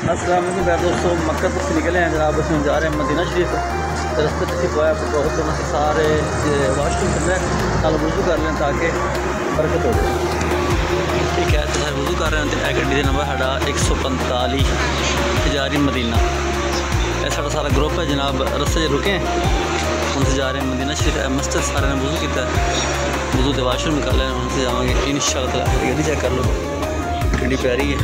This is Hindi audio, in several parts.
अस्सलाम वालेकुम प्यारे दोस्तों, मक्का से निकले हैं जनाब। बस हम जा रहे हैं मदीना शरीफ। रास्ते तक हुआ है बहुत तो सारे वाशरूम कर रहे हैं, कल वज़ू कर लें ताकि बरकत हो जाए। ठीक है, तो सारे वज़ू कर रहे हैं। तो गड्डी का नंबर साढ़ा 145 तिजारी मदीना। यह सारा ग्रुप है जनाब। रस्ते रुके हैं, उनसे जा रहे हैं मदीना शरीफ। मस्जिद सारे ने वज़ू किया, वज़ू के वाशरूम निकाल रहे हैं, उनसे जाएंगे इंशाअल्लाह। गड्डी चेक कर लो, गड्डी प्यारी है।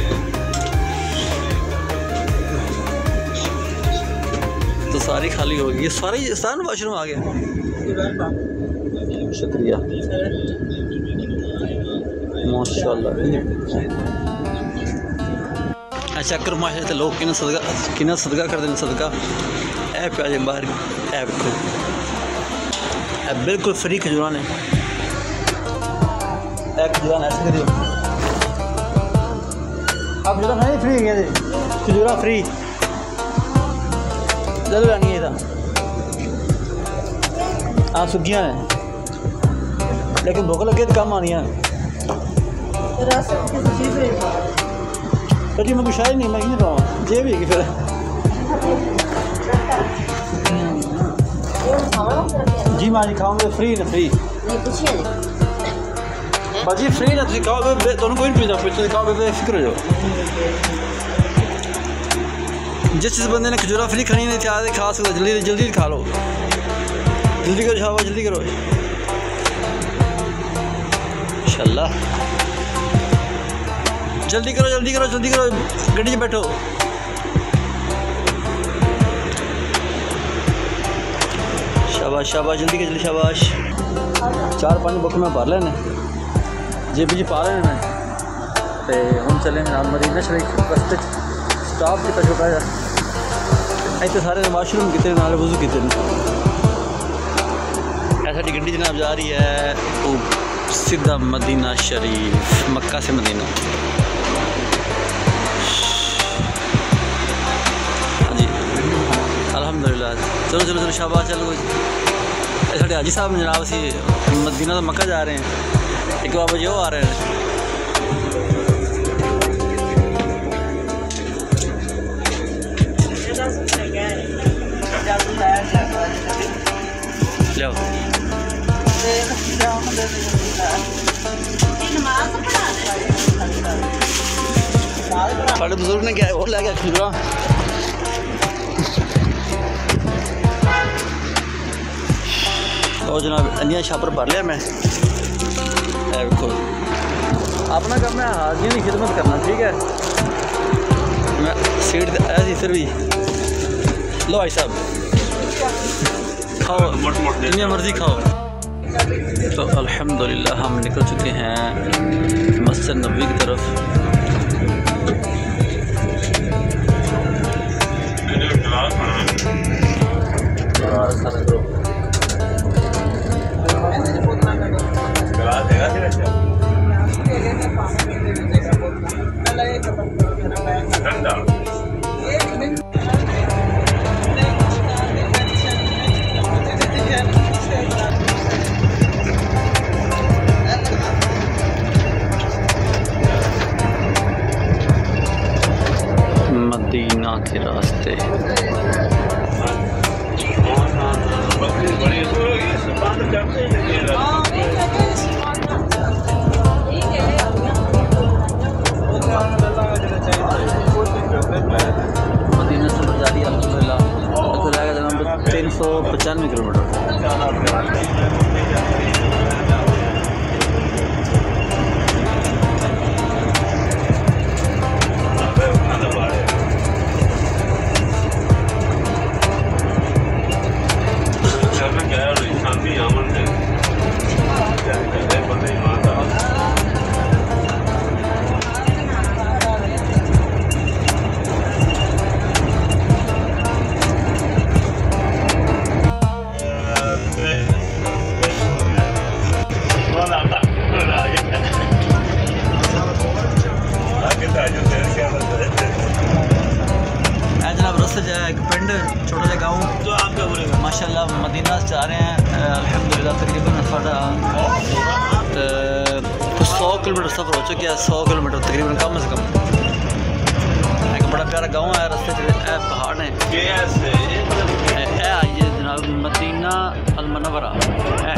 तो सारी खाली हो गई, सारा वाशरूम आ गया। शुक्रिया माशाअल्लाह। अच्छा कर माशा तो लोग कितना सदका करते हैं। सदका ऐ प्याज बाहर ऐ बिल्कुल फ्री खजूरान है। खजूरान ऐसे करियो, अब खजूरा नहीं फ्री है, खजूरा फ्री जरूर लानी है। हाँ सुगियाँ हैं, लेकिन भूख लगे तो कम आनी है। जी मैं कुछ शायद नहीं, मैं नहीं रहा जे भी फिर जी माँ जी खाओगे फ्री ना फ्री भाजी फ्री ना तुम खाओ, दोनों कोई नहीं पीता, खाओ बेफिक्र हो जाओ। जिस चीज़ बंदे ने खजूरा फ्री खानी नहीं चाहते खा सकते, जल्दी जल्दी खा लो, जल्दी करो शाबाश, जल्दी करो इंशाल्लाह। जल्दी करो जल्दी करो जल्दी करो, गड्डी में बैठो। शाबाश शाबाश, जल्दी के जल्दी शाबाश। 4-5 बुक में भर लेने, जेबी जी पा लेने। तो हम चले मदीना शरीफ। रस्ते स्टाफ कितना छोटा है, इतने सारे वाशरूम कितने नाले वज़ू कितने। ऐसा गड्डी जनाब जा रही है वो सीधा मदीना शरीफ, मक्का से मदीना। हाँ जी अल्हम्दुलिल्लाह। चलो चलो चलो शाबाश। चलो साढ़े हाजी साहब जनाब से मदीना तो मक्का जा रहे हैं, एक बाबा जी वो आ रहे हैं। बड़े बुजुर्ग ने क्या है वो ले गया खजूरा। और जनाब अन्या छापर भर लिया मैं। बिल्कुल अपना काम है हाजियों की खिदमत करना, ठीक है। मैं सीट आया थी फिर भी। लो भाई साहब खाओ, जितनी मर्जी खाओ। तो अल्हम्दुलिल्लाह हम निकल चुके हैं मस्जिद नबवी की तरफ। मदीना के रास्ते मदीना से बजारी अल्हम्दुलिल्लाह तो जाएगा जनाब 395 किलोमीटर। से जो है एक पिंड छोटा सा गाँव तो आपका बोलेगा माशाल्लाह मदीना से जा रहे हैं अल्हम्दुलिल्लाह। तकरीबन साढ़ा 100 किलोमीटर सफ़र हो चुका है, 100 किलोमीटर तकरीबन कम से कम। एक बड़ा प्यारा गाँव है, रस्ते पहाड़ ने आइए जनाब मदीना अल मुनव्वरा है,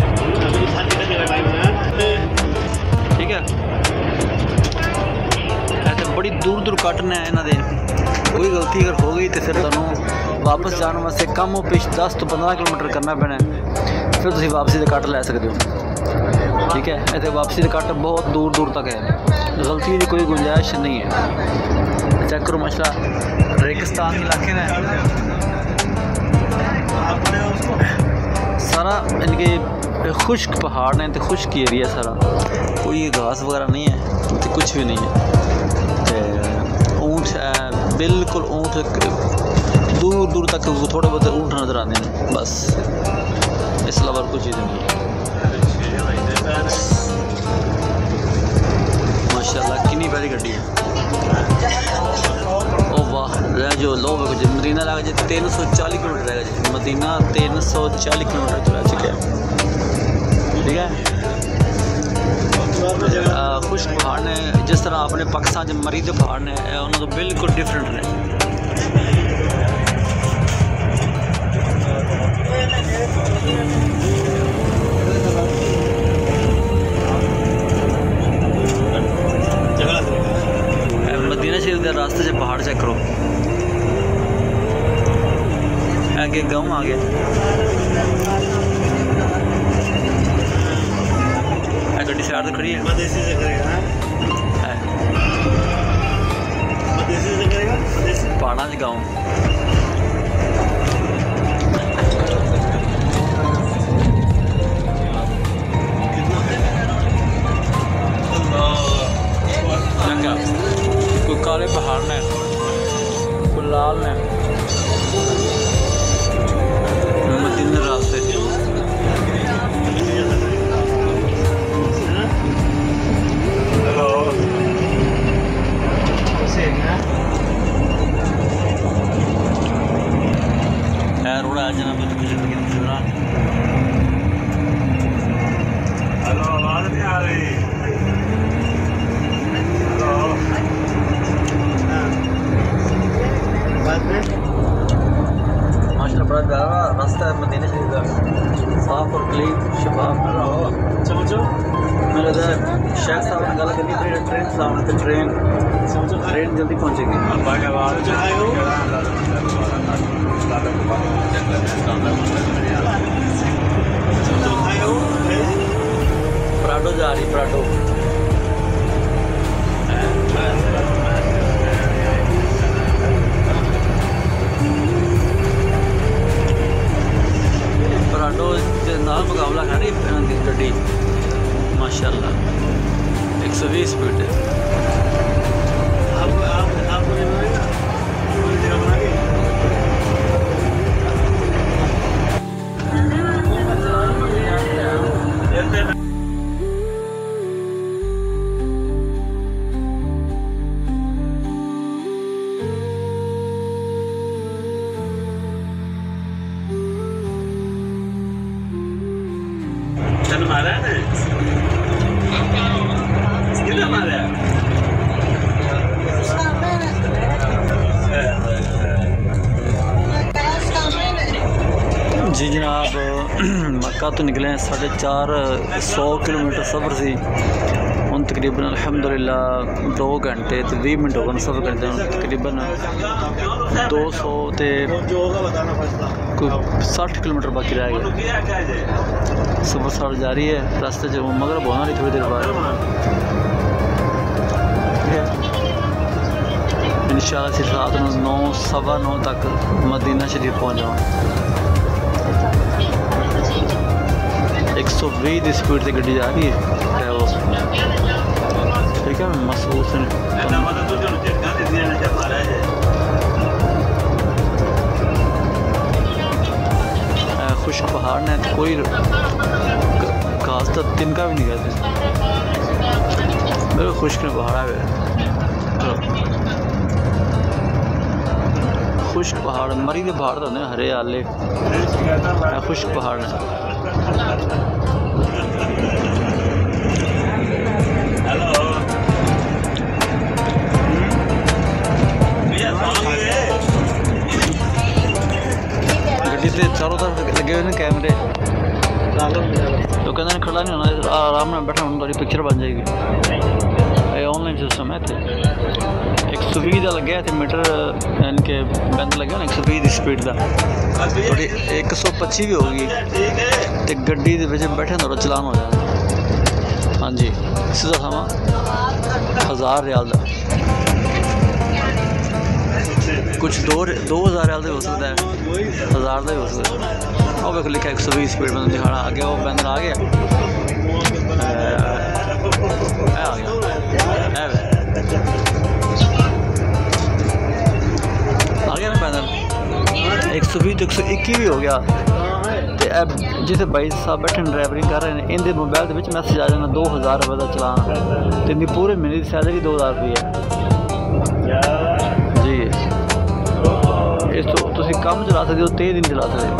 ठीक है। तो बड़ी दूर दूर कटना है इन्होंने, कोई गलती अगर हो गई तो फिर तुहानू वापस जाने वास्ते कम हो पेश 10 तो 15 किलोमीटर करना पैना, फिर तुम वापसी के कट लै सकते हो, ठीक है। इतने वापसी के कट बहुत दूर दूर तक है, गलती की कोई गुंजाइश नहीं है। चेक करो माशा रेगिस्तान इलाके में सारा इनके खुश्क पहाड़ ने, तो खुश्क एरिया सारा, कोई घास वगैरह नहीं है तो कुछ भी नहीं है। ऊँट है बिल्कुल, ऊँट दूर दूर तक थोड़े बहुत ऊँट नज़र आते हैं बस, इस अलावा कुछ चीज़ नहीं है। माशाल्लाह कितनी प्यारी गड्डी है। ओ वाह, जो लो मदीना लगा जी 340 किलोमीटर रहेगा जी, मदीना 340 किलोमीटर चला चुका है, ठीक है। खुश पहाड़ ने जिस तरह अपने पाकिस्तान के मरी के पहाड़ ने उन्होंने तो बिल्कुल डिफरेंट ने। मदीना शरीफ के रास्ते से पहाड़ चेक करो, आगे गाँव आ गया, गड्डी साइड तो खड़ी है, पहाड़ा से गाँव। कोई काले पहाड़ ने, कोई लाल ने, मदीना रास्ते रोड़ा जना कुछ हेलो आवाज नहीं आ रही। माशाल्लाह बड़ा प्यारा रास्ता है मदीना शरीफ का, साफ और क्लीन शफाफ। मैं लगता है शेख साहब ने गल करनी पड़ी, ट्रेन सामने तो ट्रेन जल्दी पहुँचेगी। पराठो जा रही, पराठो पराठो के नाल मुकाबला कर रही गड्डी माशाल्लाह 120 स्पीड है। मारा है किधर मारा है? जी जनाब मक्का तो निकले हैं 450 किलोमीटर सफ़र से हूँ तकरीबन अल्हम्दुलिल्लाह 2 घंटे तो 20 मिनट हो गए सफ़र करते हैं, तकरीबन 200 ते कोई 60 किलोमीटर बाकी रह गया। सफ़र सारा जारी है, रास्ते से मगरब होना रही थोड़ी देर बाद, इंशाअल्लाह सिर्फ रात 9 सवा 9 तक मदीना शरीफ पहुँच जाऊँ। 120 की स्पीड से गड्डी जा रही है वो, ठीक है। महसूस खुश्क पहाड़ ने कोई घास तो तिनका भी नहीं करते, बिल्कुल खुश्क ने पहाड़ है, खुश्क पहाड़ मरी के पहाड़ तो होंगे हरे आले, खुश्क पहाड़ ने। गड्डी से चारों तरफ लगे हुए हैं कैमरे, तो कहते खड़ा नहीं होना, आराम में बैठा होना, थोड़ी पिक्चर बन जाएगी। ये ऑनलाइन सिस्टम है। इतने 120 का लगे थे मीटर, यानी कि बैंड लगे ना 120 स्पीड का, थोड़ी 125 भी होगी तो गड्डी के बैठे थोड़ा चलान हो जाए। हाँ जी, सीधा समा 1000 रियाल का, कुछ 2000 रियाल हो सकता है, 1000 का भी हो सकता है। और देखो लिखा 120 स्पीड में दिखाना, आगे वो बैंडर आ गया, आ गया ना पैदल 120 तो 121 भी हो गया। तो अब जिसे भाई साहब बैठे ड्राइवरिंग कर रहे हैं, इनके मोबाइल के मैसेज आ जाना 2000 रुपये का चलान, तो इनकी पूरे महीने की सैलरी 2000 रुपये है जी। इस तो तुम कम चला सकते हो, 3 दिन चला सकते हो।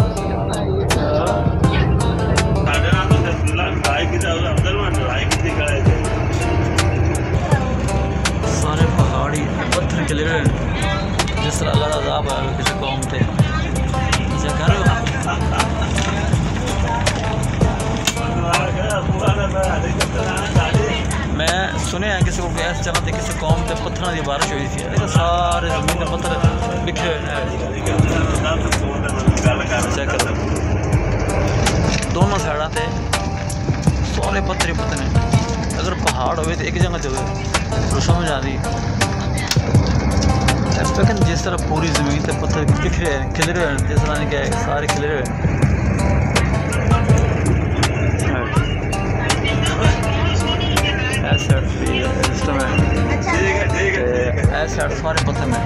सारे पहाड़ी पत्थर चले गए, जिस तरह अल्लाह का अज़ाब आया किसी कौम थे। मैं सुने हैं किसी को गैस चला थे, किसी कौम से पत्थरों की बारिश हुई थी, सारे जमीन के पत्थर बिखरे हुए। चेक करो, दोनों साइडा से सारे पत्थर ही पत्थर। अगर पहाड़ हो तो एक जगह जो तो समझ आ रही, लेकिन जिस तरह पूरी ज़मीन से पत्थर बिखरे खिलरे हुए, जिस तरह के सारे खिलरे हुए। सिस्टम है ऐसे सारे पत्थर में।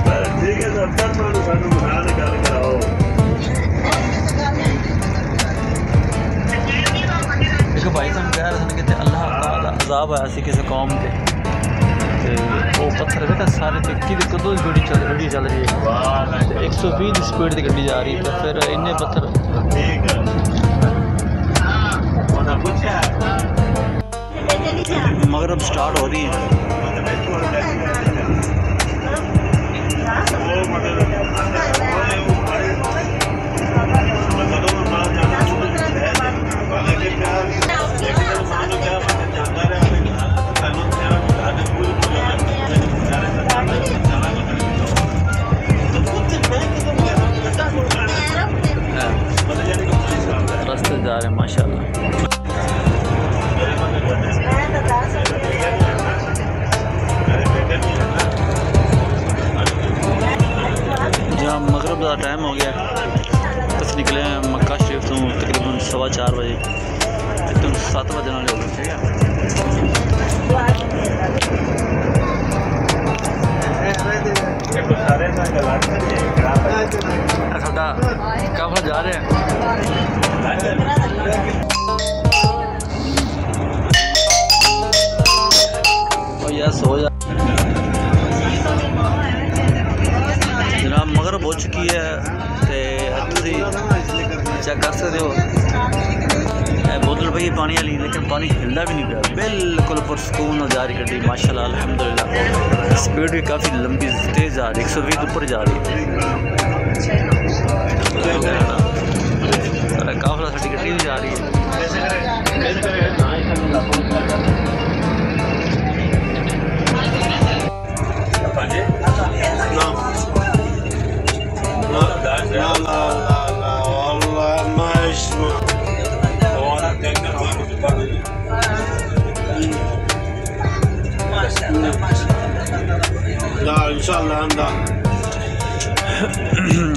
देखो भाई साहब कह रहे थे कि अल्लाह का अज़ाब आया सी किसी कौम के, वो पत्थर देखा सारे टिक्की कदों गड्डी चल रही है, 120 स्पीड की गड्डी जा रही है, तो फिर इन्ने पत्थर। मगरब स्टार्ट हो रही है, रास्ते जा रहे हैं माशाल्लाह। जहाँ मगरब का टाइम हो गया, बस निकले हैं मक्का शरीफ तो तकरीबन 4:15 बजे, तो 7 बजे ना लोग। ठीक है, साडा काफला जा रहे हैं। यस हो जा जनाब, मगरब हो चुकी है, चेक कर सकते हो बोतल पई पानी वाली, लेकिन पानी हिलदा भी नहीं पिया, बिल्कुल पुरसकून जा रही गड्डी माशाल्लाह अल्हम्दुलिल्लाह। स्पीड भी काफ़ी लंबी तेज़ जा रही, 120 ऊपर जा रही है। काफला साड़ी गड्डी भी जा रही है।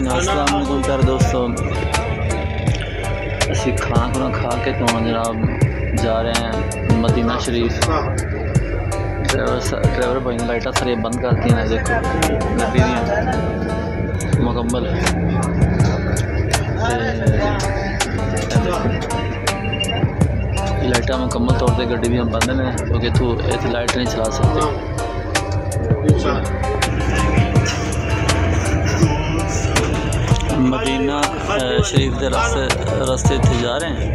अस्सलाम वालेकुम प्यारे दोस्तों, असी खाना खा के तो जनाब जा रहे हैं मदीना शरीफ। ड्राइवर भाई ने लाइटा सारी बंद कर दी हैं, देखो गड्डी मुकम्मल। लाइटा मुकम्मल तौर पर गड्डी भी हम बंद ने, क्योंकि तू ऐसी लाइट नहीं चला सकते। मदीना शरीफ के रास्ते थे जा रहे हैं,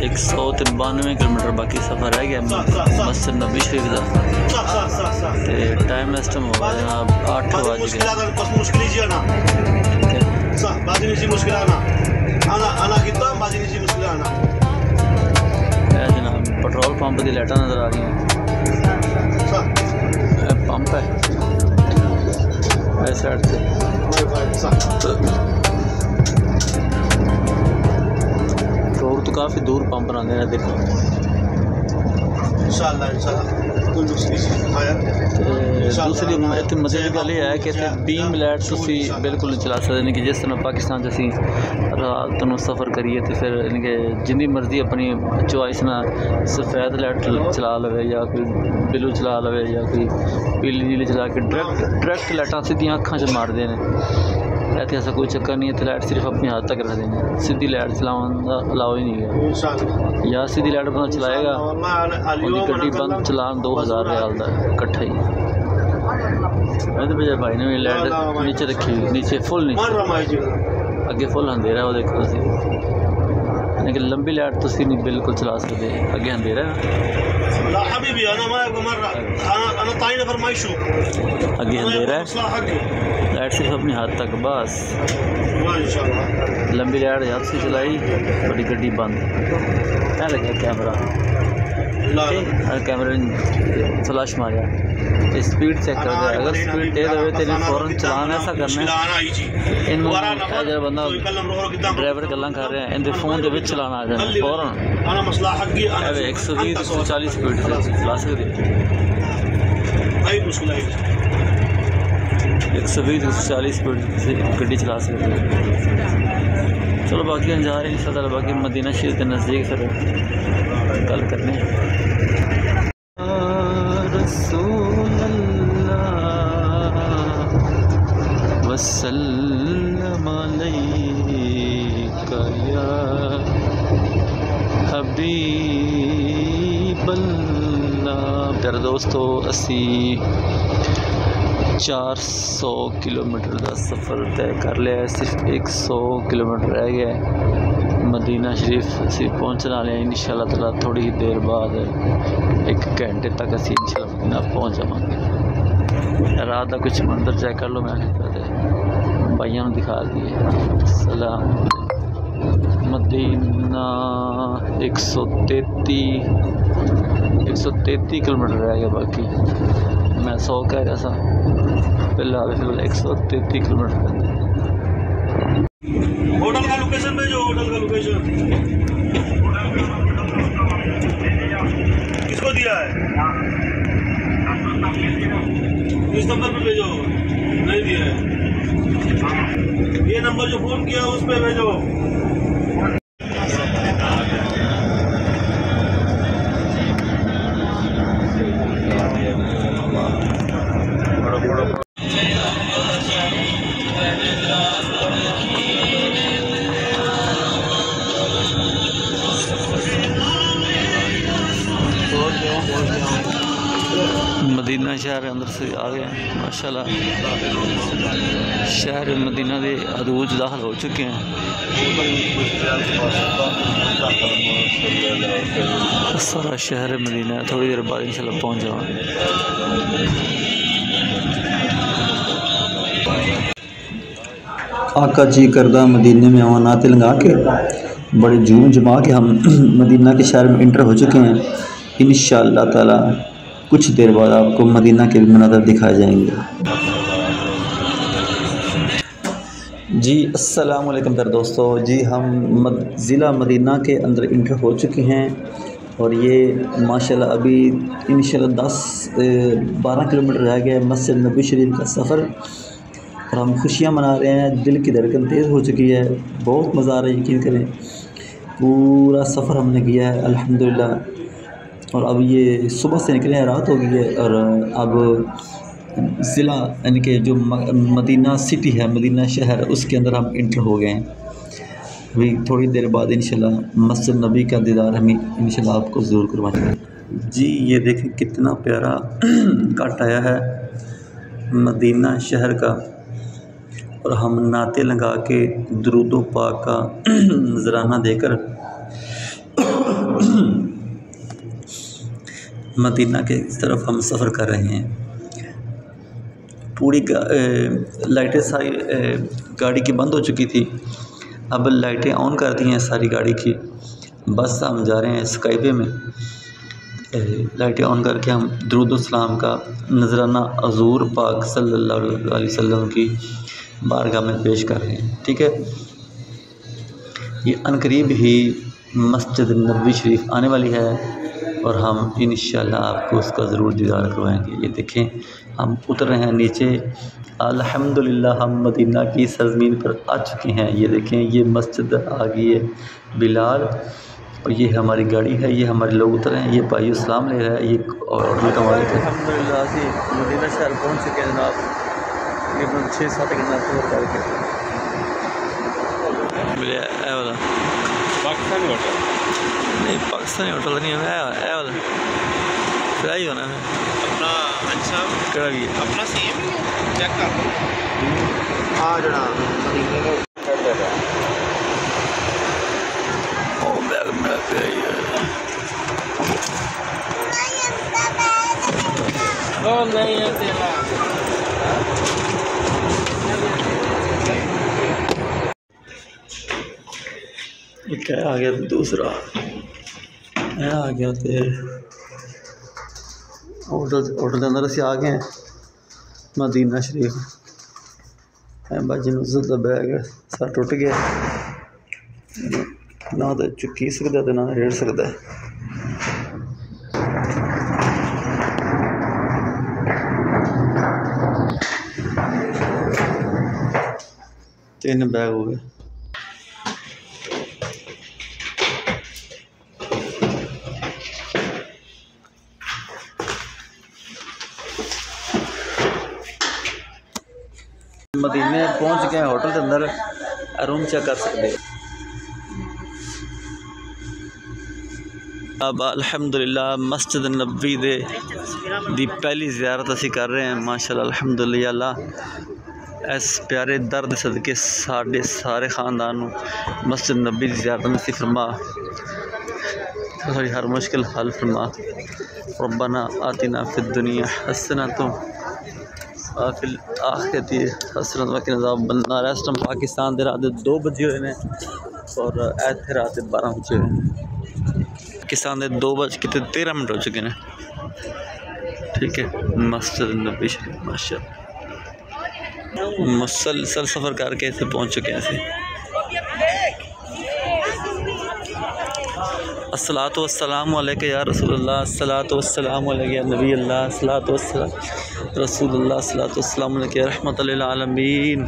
192 किलोमीटर बाकी सफ़र रह गया मस्जिद नबी शरीफ का। टाइम इस टाइम हो गया जनाब 8 बज गए। जनाब पेट्रोल पंप की लाइटां नज़र आ रही हैं। पंप है इस साइड से। रोड तो काफ़ी दूर पंप बनाते हैं। देखो दूसरी इतनी मजे की गल है कि इतने बीम लाइट तुसी बिल्कुल चला सकते हैं कि जिस तरह पाकिस्तान असी रात को सफ़र करिए तो फिर इनके जिन्नी मर्जी अपनी चॉइस ना सफ़ेद लाइट चला लवे या कोई ब्लू चला लवे या कोई पीली नीली चला के डायरेक्ट लाइटां सीधियां अखां च मारदे ने। इतने ऐसा कोई चक्कर नहीं है। लाइट सिर्फ अपनी हाथ तक रख देनी, सीधी लाइट चलाने का अलाउ ही नहीं है। या सीधी लाइट बंदा चलाएगा उनकी गड्डी बंद चलान 2000 रियाल का इकट्ठा ही। मेरे बजाय भाई ने लाइट नीचे रखी, नीचे फुल नीचे, अगे फुल अंधेरा है वो देखो। लेकिन लंबी लाइट तो नहीं बिल्कुल चला सकते, अगे अंधेरा है, अगे अंधेरा है, लाइट सिर्फ अपने हाथ तक बस। लंबी लाइट हाथ से चलाई, बड़ी गड्डी बंद। क्या लगे कैमरा, कैमरे फ्लैश मारा, स्पीड चेक कर दे। अगर स्पीड तेज हो तो फौरन चलाना ऐसा करना है। इन जो बंदा ड्राइवर गल्लां कर रहे हैं इनके फोन के विच चलाना आ जाए फौरन 120 140 स्पीड से चला सकते 120 140 स्पीड से गड्डी चला सकते। चलो बाकी हम जा रहे हैं इंशाअल्लाह। बाकी मदीना शरीफ के नज़दीक फिर गल करने। वसल्लम अलैका या हबीबल्लाह। प्यारे दोस्तों, असी 400 किलोमीटर का सफ़र तय कर लिया है। सिर्फ 100 किलोमीटर रह गया मदीना शरीफ असी पहुँचने वाले हैं इंशाअल्लाह ताला। थोड़ी ही देर बाद 1 घंटे तक असी इंशाअल्लाह मदीना पहुँच जाएंगे। रात का कुछ मंदिर चेक कर लो, मैं भाइयों ने दिखा दिए। सलाम मदीना 133 किलोमीटर रह गया। बाकी मैं 100 कह रहा था, फिलहाल 133 किलोमीटर। होटल का लोकेशन भेजो, होटल का लोकेशन किसको दिया है? इस नंबर पे भेजो। नहीं दिया है, ये नंबर जो फोन किया उस पे भेजो। मदीना शहर अंदर से आ गए हैं माशाल्लाह। शहर मदीना के अरूज दाखिल हो चुके हैं। सारा शहर मदीना थोड़ी देर बाद इंशाल्लाह पहुंच जाएंगे। आका जी करदा मदीने में आवा नाते लगा के बड़े जूम जमा के हम मदीना के शहर में इंटर हो चुके हैं। इंशाअल्लाह ताला कुछ देर बाद आपको मदीना के मनाज़र दिखाए जाएंगे। जी अस्सलाम वालेकुम प्यारे दोस्तों, जी हम ज़िला मदीना के अंदर इंटर हो चुके हैं और ये माशाल्लाह अभी इंशाअल्लाह 10-12 किलोमीटर रह गया मस्जिद नबी शरीफ का सफ़र और हम खुशियाँ मना रहे हैं। दिल की धड़कन तेज़ हो चुकी है, बहुत मज़ा आ रहा है। यकीन करें पूरा सफ़र हमने किया है अल्हम्दुलिल्लाह। और अब ये सुबह से निकले हैं, रात हो गई है और अब ज़िला यानी कि जो मदीना सिटी है, मदीना शहर, उसके अंदर हम इंटर हो गए हैं। अभी थोड़ी देर बाद इंशाल्लाह मस्जिद नबी का दीदार हम इंशाल्लाह आपको ज़रूर करवाएंगे। जी ये देखें कितना प्यारा कट आया है मदीना शहर का और हम नाते लगा के दुरूद पाक का नजराना देकर मदीना के तरफ हम सफ़र कर रहे हैं। पूरी लाइटें सारी गाड़ी की बंद हो चुकी थी। अब लाइटें ऑन कर दी हैं सारी गाड़ी की। बस हम जा रहे हैं स्काईवे में, लाइटें ऑन करके हम दुरूद सलाम का नजराना हज़ूर पाक सल्लल्लाहु अलैहि वसल्लम की बारगाह में पेश कर रहे हैं। ठीक है, ये अनकरीब ही मस्जिद नबवी शरीफ आने वाली है और हम इंशाअल्लाह आपको उसका ज़रूर दीदार करवाएंगे। ये देखें, हम उतर रहे हैं नीचे। अल्हम्दुलिल्लाह हम मदीना की सरज़मीन पर आ चुके हैं। ये देखें, ये मस्जिद आ गई है बिलाल, और ये हमारी गाड़ी है, ये हमारे लोग उतर रहे हैं। ये भाई सलाम ले रहा है, ये होटल का मालिक है। अल्हम्दुलिल्लाह से मदीना शहर पहुँच चुके हैं जनाब, तकरीबन 6-7 घंटा टूर करके। मिले ए वाला पाकिस्तानी होटल नहीं, पाकिस्तानी होटल नहीं है, ए वाला फिर ही होना है अपना। अच्छा, कड़ा भी है अपना सेम ही है, चेक कर लो। हाँ जड़ा मदीने का नहीं है तेरा। क्या आ गया दूसरा, आ गया तो होटल के अंदर असी आ गए हैं मदीना शरीफ। बाजी नुज़रत का बैग सारा टुट गया, ना तो चुकी सकता तो ना रेड़ सकता है। तीन बैग हो गए। मदीने पहुंच गए होटल के अंदर, रूम चेक कर सकते हैं। अब अल्हम्दुलिल्लाह मस्जिद नबवी दी पहली ज़ियारत असी कर रहे हैं। माशाल्लाह अल्हम्दुलिल्लाह, इस प्यारे दर्द सदके साढ़े सारे ख़ानदान मस्जिद नबवी की ज़ियारत नसीब फरमा, हर मुश्किल हल फरमा। रब्बना आतिना फिद दुनिया हसनतुम फिल आखिरती हसनत वक़िना अज़ाबन्नार। इस टाइम पाकिस्तान के रात 2 बजे हुए हैं और इत्थे रात 12 बजे हुए हैं। पाकिस्तान के 2:13 हो चुके हैं। ठीक है, मस्जिद नबवी शरीफ माशाअल्लाह मुसलसल सफ़र करके इसे पहुँच चुके हैं। अस्सलातु वस्सलामु अलैका या रसूलल्लाह, अस्सलातु वस्सलामु अलैका या नबी अल्लाह, अस्सलातु वस्सलामु रसूलल्लाह, अस्सलातु वस्सलामु अलैका या रहमतुल लिल आलमीन।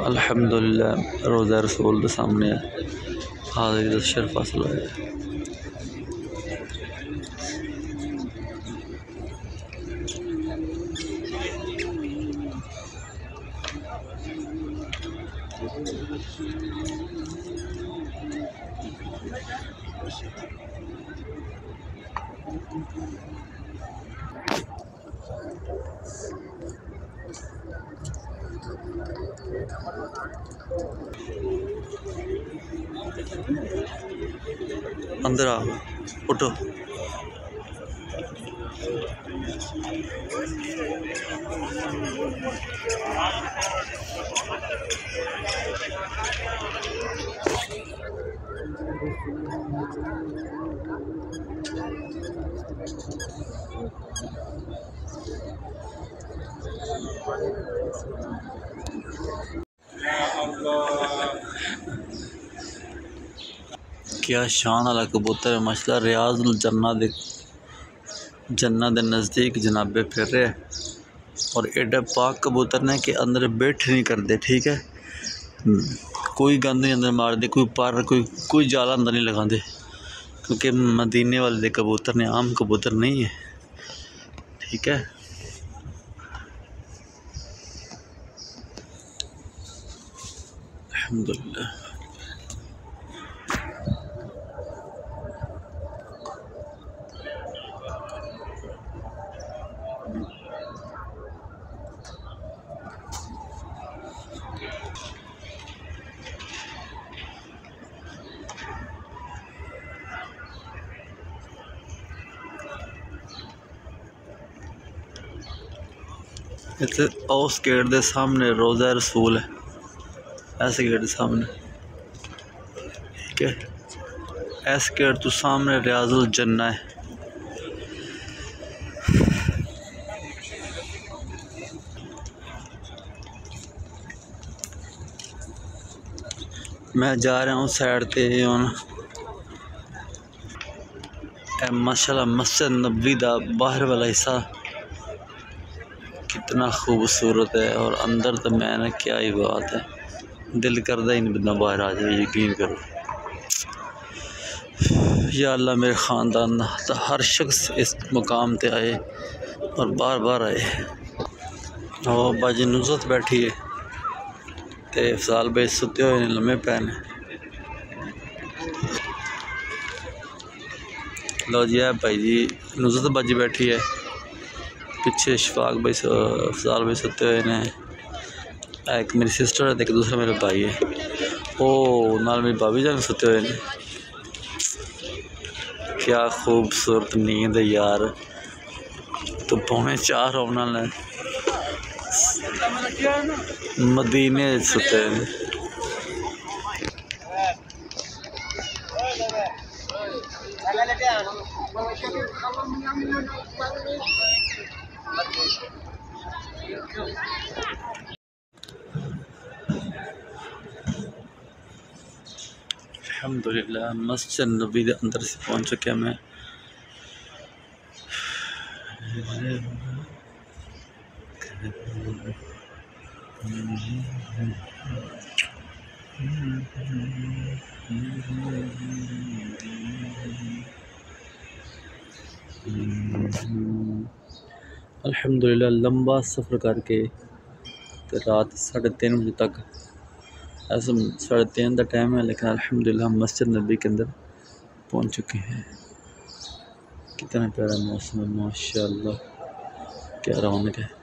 अल्हम्दुलिल्लाह रोज़ा रसूल के सामने हाज़िरी शर्फ हासिल हुआ। अंदर आ, उठो। क्या शान वाला कबूतर है माशाल्लाह। रियाजुल जन्नत दे नज़दीक जनाबे फिर रहे और एडा पाक कबूतर ने कि अंदर बैठ नहीं करते। ठीक है, कोई गंद नहीं अंदर मारते, कोई पर कोई जाला अंदर नहीं लगाते, क्योंकि मदीने वाले कबूतर ने आम कबूतर नहीं है। ठीक है, अल्हम्दुलिल्लाह। इतने उस गेट के सामने रोज़ा रसूल है, ऐसे गेट के सामने, ठीक है। इस गेट तो सामने रियाजुल जन्ना है। मैं जा रहा हूँ साइड पे हूँ। माशाल्लाह मस्जिद नबवी का बाहर वाला हिस्सा कितना खूबसूरत है, और अंदर तो मैंने क्या ही बात है, दिल करता ही नहीं बंदा बाहर आ जाए, यकीन करो। या अल्लाह मेरे ख़ानदान तो हर शख्स इस मुकाम पे आए और बार बार आए। और बाजी नुज़रत बैठी है तो अफजाल भाई सुते हुए ने लम्हे पै ने। लो जी है भाई जी नुज़रत बाजी बैठी है, पीछे शफाक भाई अफजाल भाई सुते हुए ने, एक मेरी सिस्टर है, एक दूसरा मेरा भाई है, ओ नाल मेरी भाभी जान सुते हुए ने। क्या खूबसूरत नींद है यार। तो 3:45 होने वाले मदीने सुते हैं। अल्हम्दुलिल्लाह मस्जिद नबी के अंदर से पहुंच चुके मैं। अल्हम्दुलिल्लाह लंबा सफ़र करके तो रात 3:30 बजे तक, ऐसा 3:30 का टाइम है, लेकिन अल्हम्दुलिल्लाह मस्जिद नबी के अंदर पहुंच चुके हैं। कितना प्यारा मौसम है माशाअल्लाह, क्या रौनक है।